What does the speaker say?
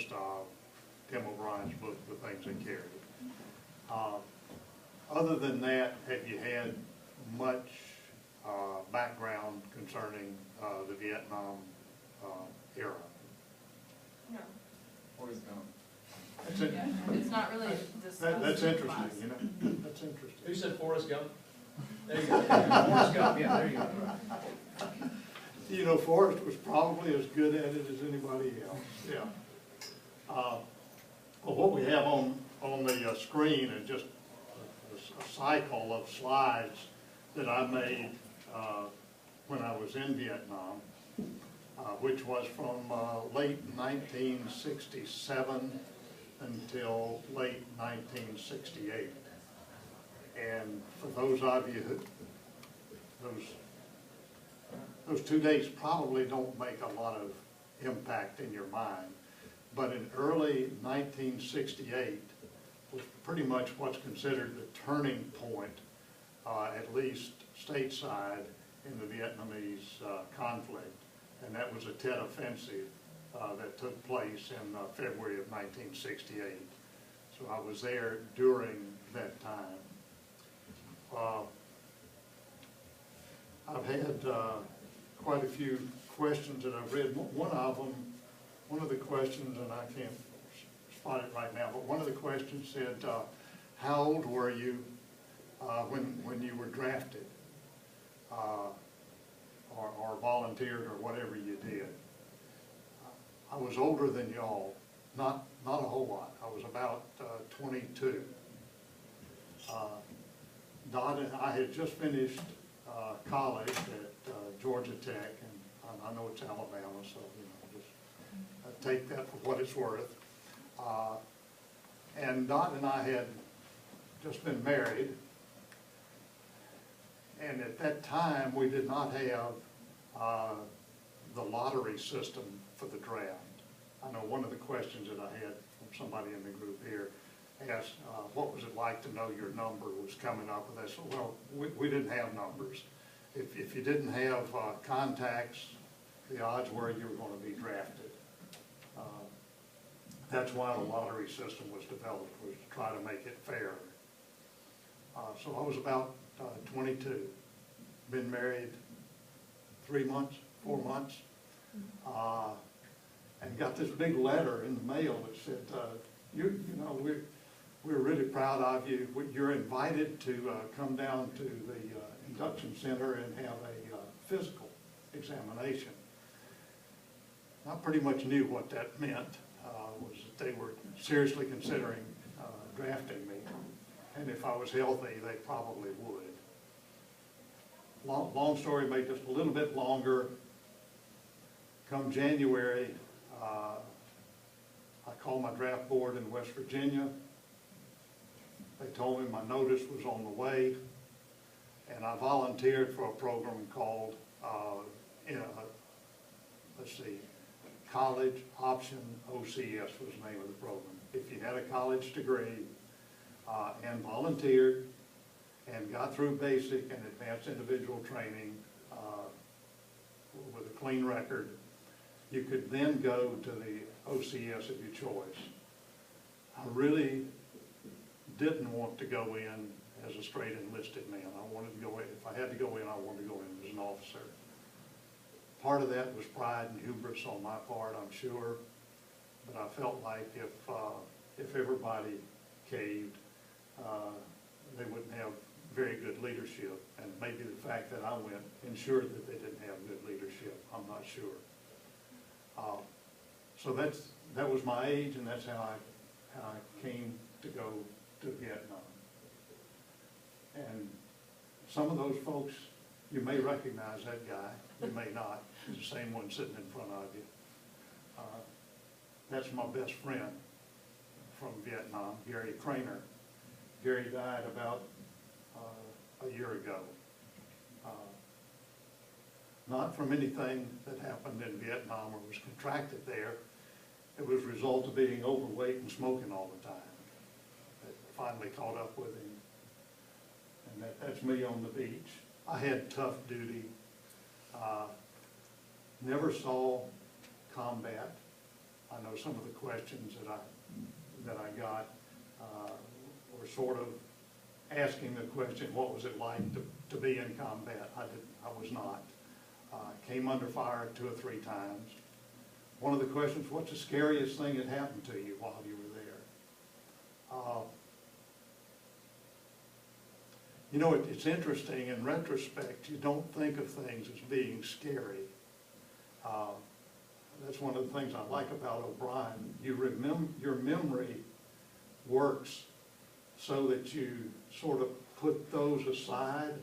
just Tim O'Brien's book, The Things They Carried. Other than that, have you had much background concerning the Vietnam era? No. Forrest Gump. It's not really discussed. That's in interesting, class. you know, that's interesting. Who said Forrest Gump? There you go. Forrest Gump, yeah, there you go. You know, Forrest was probably as good at it as anybody else, yeah. Well, what we have on the screen is just a cycle of slides that I made when I was in Vietnam, which was from late 1967 until late 1968. And for those of you who, those 2 days probably don't make a lot of impact in your mind, but in early 1968 was pretty much what's considered the turning point, at least stateside, in the Vietnamese conflict. And that was a Tet Offensive that took place in February of 1968. So I was there during that time. I've had quite a few questions that I've read. One of the questions, and I can't spot it right now, but one of the questions said, how old were you when you were drafted or volunteered or whatever you did? I was older than y'all, not a whole lot. I was about 22. Dot and I had just finished college at Georgia Tech, and I know it's Alabama, so you know, just take that for what it's worth. And Dot and I had just been married, and at that time we did not have the lottery system for the draft. I know one of the questions that I had from somebody in the group here asked, what was it like to know your number was coming up with that? So, well, we didn't have numbers. If you didn't have contacts, the odds were you were going to be drafted. That's why the lottery system was developed, was to try to make it fair. So I was about 22, been married 3 months, 4 months, and got this big letter in the mail that said, you know, we're really proud of you. You're invited to come down to the induction center and have a physical examination. I pretty much knew what that meant, was that they were seriously considering drafting me. And if I was healthy, they probably would. Long story made just a little bit longer. Come January, I called my draft board in West Virginia. They told me my notice was on the way, and I volunteered for a program called, let's see, College Option OCS was the name of the program. If you had a college degree and volunteered and got through basic and advanced individual training with a clean record, you could then go to the OCS of your choice. I really didn't want to go in as a straight enlisted man. I wanted to go in, if I had to go in, I wanted to go in as an officer. Part of that was pride and hubris on my part, I'm sure, but I felt like if everybody caved, they wouldn't have very good leadership, and maybe the fact that I went ensured that they didn't have good leadership. I'm not sure. So that was my age, and that's how I came to go to Vietnam. And some of those folks, you may recognize that guy, you may not. He's the same one sitting in front of you. That's my best friend from Vietnam, Gary Craner. Gary died about a year ago. Not from anything that happened in Vietnam or was contracted there. It was a result of being overweight and smoking all the time. It finally caught up with him. And that's me on the beach. I had tough duty. Never saw combat. I know some of the questions that I got were sort of asking the question, what was it like to be in combat? I was not. Came under fire 2 or 3 times. One of the questions, what's the scariest thing that happened to you while you were there? You know, it's interesting, in retrospect, you don't think of things as being scary. That's one of the things I like about O'Brien. Your memory works so that you sort of put those aside